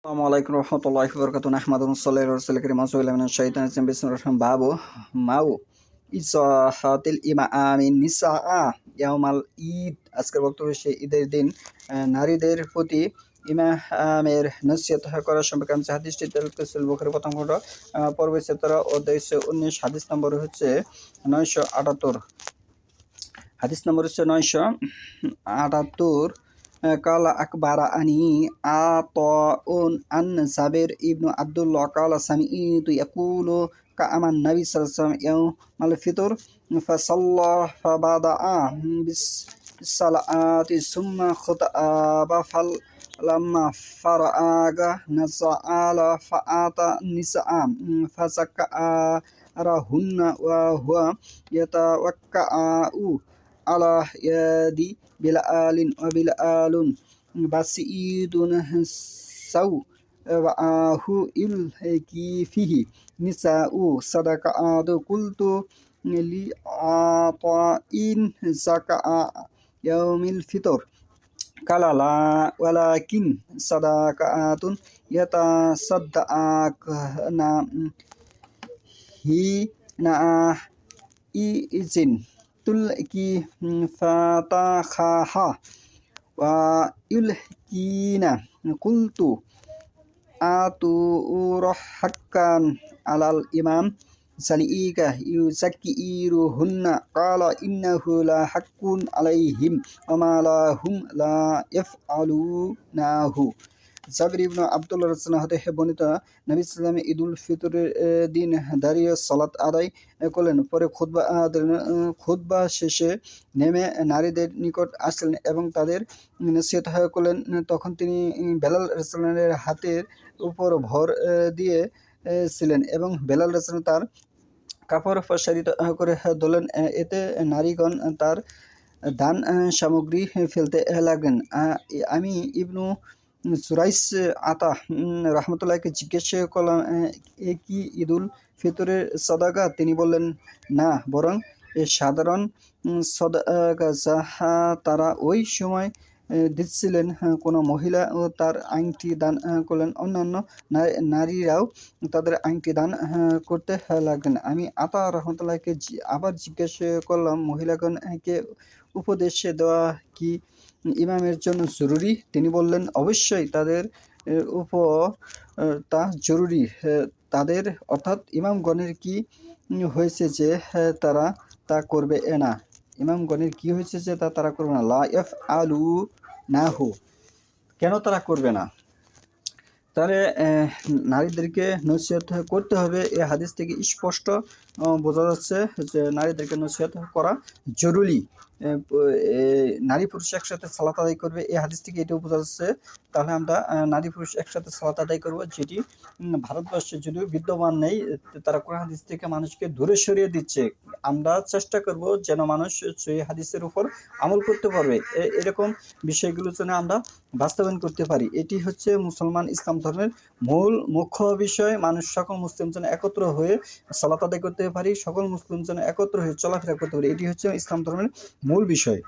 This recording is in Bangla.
আসসালামু আলাইকুম রহমতুল্লাহি ওয়া বারাকাতুহু নাহমাদুহু ওয়া সাল্লাল্লাহু আলা রাসূলিল কারীম আউযুবিল্লাহি মিনাশ শাইতানির রাজিম বিসমিল্লাহির রহমানির বাবু মাউ ইসাহাতিল ইমামিন নিসা ইয়াউমাল ঈদ। আজকের বক্তব্য সে ঈদের দিন নারীদের প্রতি ইমামের নসিহত করা সম্পর্কে আমি হাদিসটি তেলাওয়াত করেছি। বুখারী প্রথম খণ্ড পর্ব 17 অধ্যায় 19 হাদিস নম্বর হচ্ছে 978। হাদিস নম্বর হচ্ছে 978। কালা আকবারা আনি আতাউন আন জাবির ইবনু আব্দুল্লাহ কালা সামিইতু ইয়াকুলু কাআমান নবী সাল্লাল্লাহু আলাইহি ওয়াসাল্লাম ইয়াউমাল ফিতর ফাসাল্লা ফাবাদাআ বিসসালাতি সুম্মা খুতবা ফালাম্মা ফারাগা নাসাআলা ফাআতা নিসা ফাযাক্কারাহুন্না ওয়া হুয়া ইয়াতাওয়াক্কাউ আলা ইয়াদি বিলালিন ওয়া বিলালুন বাসিদুন সাউ ওয়াহু ইলকি ফিহি নিসাউ সাদাকাতু কুলতু লি আতাইন জাকা ইয়াউমিল ফিতর কালা লা ওয়ালাকিন সাদাকাতুন ইয়াতাসাদ্দাকনা হিনা ইজিন তুলকি ফাতাখাহা ওয়া ইলকিনা কুলতু আতুরহাক্কান আলাল ইমাম সালিকা ইউজাক্কিরুহুন্না কালা ইন্নাহু লা হাক্কুন আলাইহিম ওয়া মা লাহুম লা ইয়াফআলুনাহু। জাবির ইবনে আব্দুল্লাহ রাদিয়াল্লাহু হতে বর্ণিত, নবী সাল্লাল্লাহু আলাইহি ওয়াসাল্লাম ঈদুল ফিতরের দিন দাঁড়িয়ে সালাত আদায় করলেন। পরে খুতবা শেষে নেমে নারীদের নিকট আসলেন এবং তাদের নসিহত করলেন। তখন তিনি বেলাল রাদিয়াল্লাহু হাতের উপর ভর দিয়ে ছিলেন এবং বেলাল রাদিয়াল্লাহু তার কাপড় প্রসারিত করে ধরলেন। এতে নারীগণ তার দান সামগ্রী ফেলতে লাগলেন। আমি ইবনু সুরাইস আতা রহমতুল্লাহকে জিজ্ঞেস করলাম, এ কি ঈদুল ফিতরের সদাকা? তিনি বললেন, না, বরং এ সাধারণ সদাকা যাহা তারা ওই সময় দিচ্ছিলেন। কোনো মহিলা ও তার আংটি দান করলেন, অন্যান্য নারীরাও তাদের আংটি দান করতে লাগলেন। আমি আতা রহমতুল্লাহকে আবার জিজ্ঞেস করলাম, মহিলাগণকে উপদেশ দেওয়া কি ইমামের জন্য জরুরি? তিনি বললেন, অবশ্যই তাদের উপর তা জরুরি। তাদের অর্থাৎ ইমামগণের কি হয়েছে যে তারা তা করবে না? ইমামগণের কি হয়েছে যে তারা করবে না? লা ইয়াফআলুনাহু, কেন তারা করবে না? তাহলে নারীদেরকে নসিহত করতে হবে। এই হাদিস থেকে স্পষ্ট বোঝা যাচ্ছে যে নারীদেরকে নসিহত করা জরুরি। নারী পুরুষ একসাথে সালাত আদায় করবে, এই হাদিস থেকে এটাও বোঝা যাচ্ছে। তাহলে আমরা নারী পুরুষ একসাথে সালাত আদায় করব, যেটি ভারতবর্ষে যদিও বিদ্যমান নেই। তারা কোরআন হাদিস থেকে মানুষকে দূরে সরিয়ে দিচ্ছে। আমরা চেষ্টা করব যেন মানুষ সেই হাদিসের উপর আমল করতে পারবে, এরকম বিষয়গুলো যেন আমরা বাস্তবায়ন করতে পারি। এটি হচ্ছে মুসলমান ইসলাম ধর্মের মুখ্য বিষয়। মানুষ সকল মুসলিম যেন একত্র হয়ে সালাত আদায় করতে পারি, সকল মুসলিম যেন একত্র হয়ে চলাফেরা করতে পারি, এটি হচ্ছে ইসলাম ধর্মের মূল বিষয়।